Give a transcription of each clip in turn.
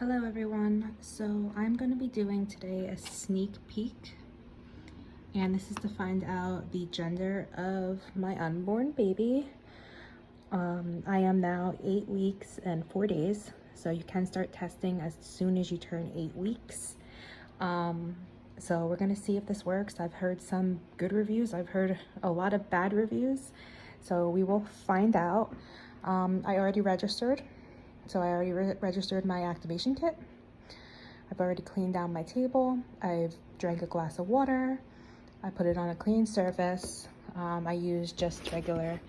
Hello everyone. So I'm going to be doing today a sneak peek, and this is to find out the gender of my unborn baby. I am now 8 weeks and 4 days, so you can start testing as soon as you turn 8 weeks. So we're going to see if this works. I've heard some good reviews. I've heard a lot of bad reviews, so we will find out. I already registered. So I already registered my activation kit. I've already cleaned down my table. I've drank a glass of water. I put it on a clean surface. I use just regular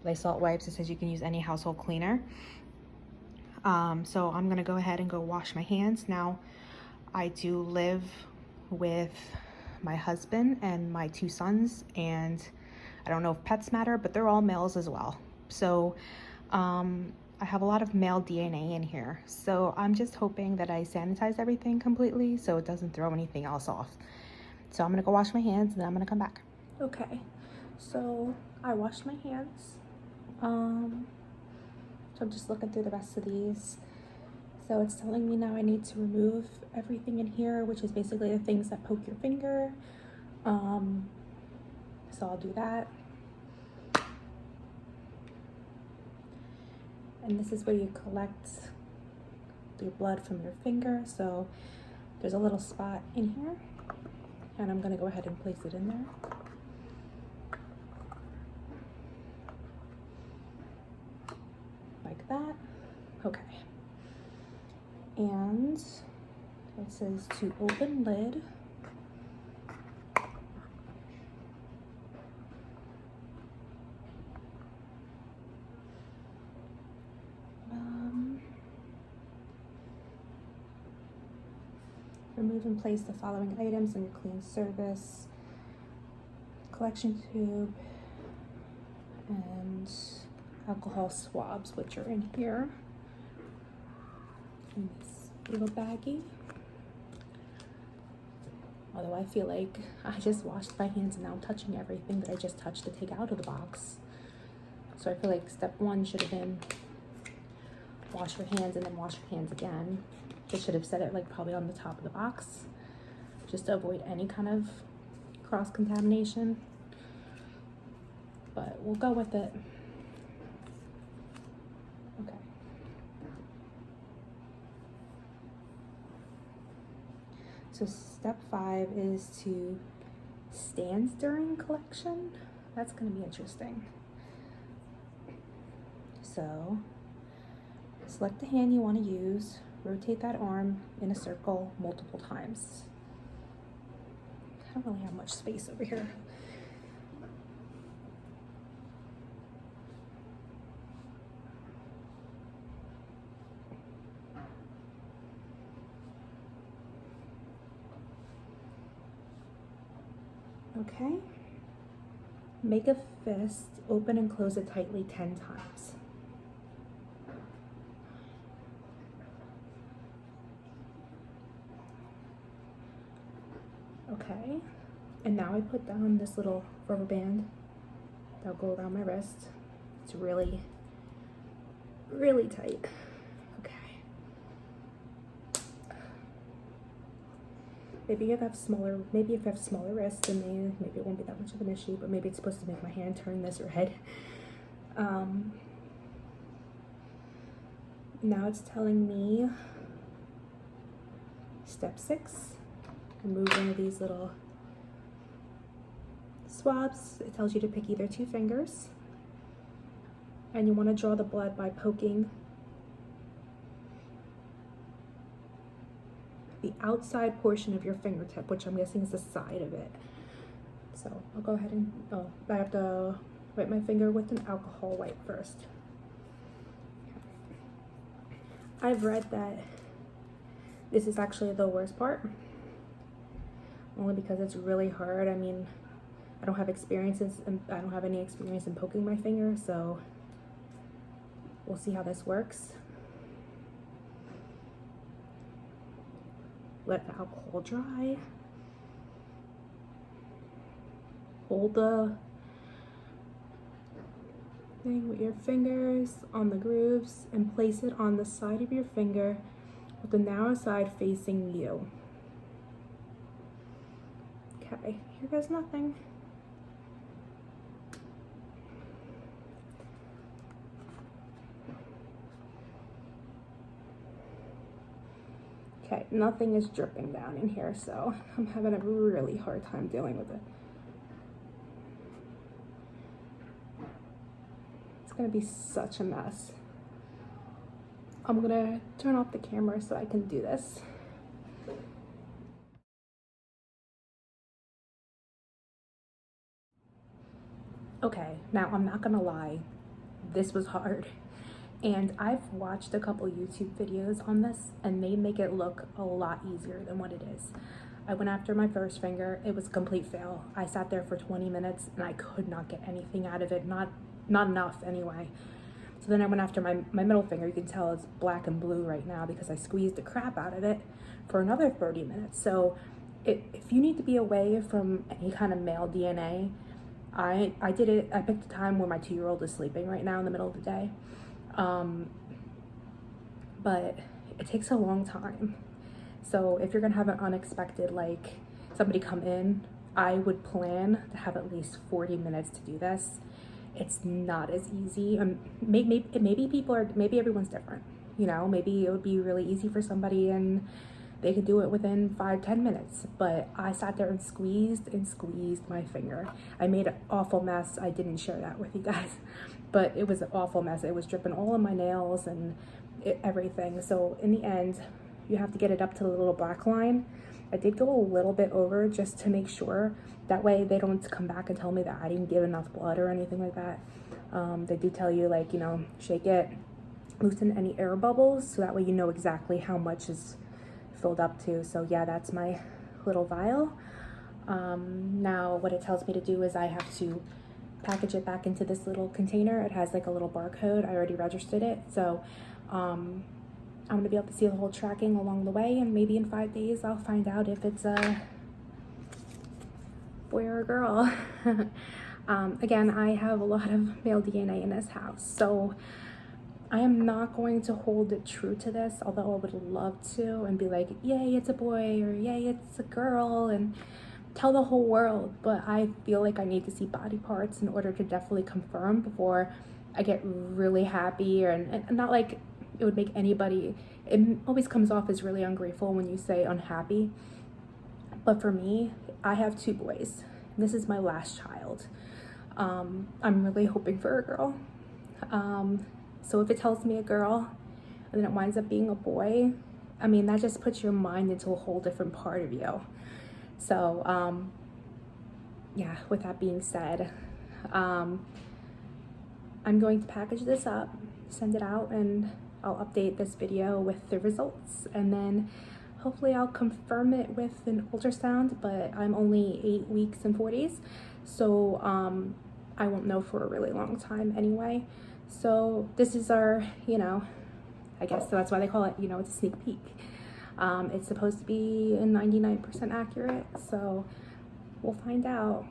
Lysol wipes. It says you can use any household cleaner. So I'm gonna go ahead and go wash my hands. Now, I do live with my husband and my 2 sons, and I don't know if pets matter, but they're all males as well. So I have a lot of male DNA in here. So I'm just hoping that I sanitize everything completely so it doesn't throw anything else off. So I'm gonna go wash my hands and then I'm gonna come back. Okay, so I washed my hands. So I'm just looking through the rest of these. So it's telling me now I need to remove everything in here, which is basically the things that poke your finger. So I'll do that. And this is where you collect your blood from your finger. So there's a little spot in here, and I'm gonna go ahead and place it in there. Like that. Okay. And it says to open lid. Remove and place the following items in your clean service. Collection tube and alcohol swabs, which are in here. In this little baggie. Although I feel like I just washed my hands and now I'm touching everything that I just touched to take out of the box. So I feel like step 1 should have been wash your hands and then wash your hands again. They should have said it like probably on the top of the box, just to avoid any kind of cross-contamination. But we'll go with it. Okay. So step 5 is to stand during collection. That's gonna be interesting. So select the hand you want to use, rotate that arm in a circle multiple times. I don't really have much space over here. Okay. Make a fist, open and close it tightly 10 times. Okay, and now I put down this little rubber band that'll go around my wrist. It's really, really tight. Okay. Maybe if I have smaller wrists, then maybe it won't be that much of an issue, but maybe it's supposed to make my hand turn this red. Now it's telling me step 6. Remove one of these little swabs. It tells you to pick either 2 fingers, and you want to draw the blood by poking the outside portion of your fingertip, which I'm guessing is the side of it. So I'll go ahead and, I have to wipe my finger with an alcohol wipe first. I've read that this is actually the worst part, only because it's really hard. I mean, I don't have any experience in poking my finger, so we'll see how this works. Let the alcohol dry. Hold the thing with your fingers on the grooves and place it on the side of your finger with the narrow side facing you. Okay, here goes nothing. Okay, nothing is dripping down in here, so I'm having a really hard time dealing with it. It's gonna be such a mess. I'm gonna turn off the camera so I can do this. Okay, now I'm not gonna lie, this was hard. And I've watched a couple YouTube videos on this and they make it look a lot easier than what it is. I went after my first finger, it was a complete fail. I sat there for 20 minutes and I could not get anything out of it, not enough anyway. So then I went after my middle finger. You can tell it's black and blue right now because I squeezed the crap out of it for another 30 minutes. So if you need to be away from any kind of male DNA, I did it, I picked a time where my 2-year-old is sleeping right now in the middle of the day. But it takes a long time. So if you're gonna have an unexpected, like somebody come in, I would plan to have at least 40 minutes to do this. It's not as easy. Maybe everyone's different. You know, maybe it would be really easy for somebody and they could do it within 5-10 minutes. But I sat there and squeezed my finger. I made an awful mess. I didn't share that with you guys, but it was an awful mess. It was dripping all of my nails and everything. So in the end, you have to get it up to the little black line. I did go a little bit over just to make sure. That way they don't come back and tell me that I didn't give enough blood or anything like that. They do tell you, like, you know, shake it, loosen any air bubbles, so that way you know exactly how much is filled up to. So yeah, that's my little vial. Now what it tells me to do is I have to package it back into this little container. It has like a little barcode. I already registered it. So I'm gonna be able to see the whole tracking along the way, and maybe in 5 days I'll find out if it's a boy or a girl. Again, I have a lot of male DNA in this house, so I am not going to hold it true to this, although I would love to and be like, yay, it's a boy, or yay, it's a girl, and tell the whole world. But I feel like I need to see body parts in order to definitely confirm before I get really happy, and not like it would make anybody, it always comes off as really ungrateful when you say unhappy. But for me, I have 2 boys. This is my last child. I'm really hoping for a girl. So if it tells me a girl and then it winds up being a boy, I mean, that just puts your mind into a whole different part of you. So, yeah, with that being said, I'm going to package this up, send it out, and I'll update this video with the results, and then hopefully I'll confirm it with an ultrasound, but I'm only 8 weeks and 4 days, so I won't know for a really long time anyway. So this is our, you know, I guess that's why they call it, you know, it's a sneak peek. It's supposed to be 99% accurate, so we'll find out.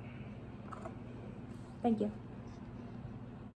Thank you.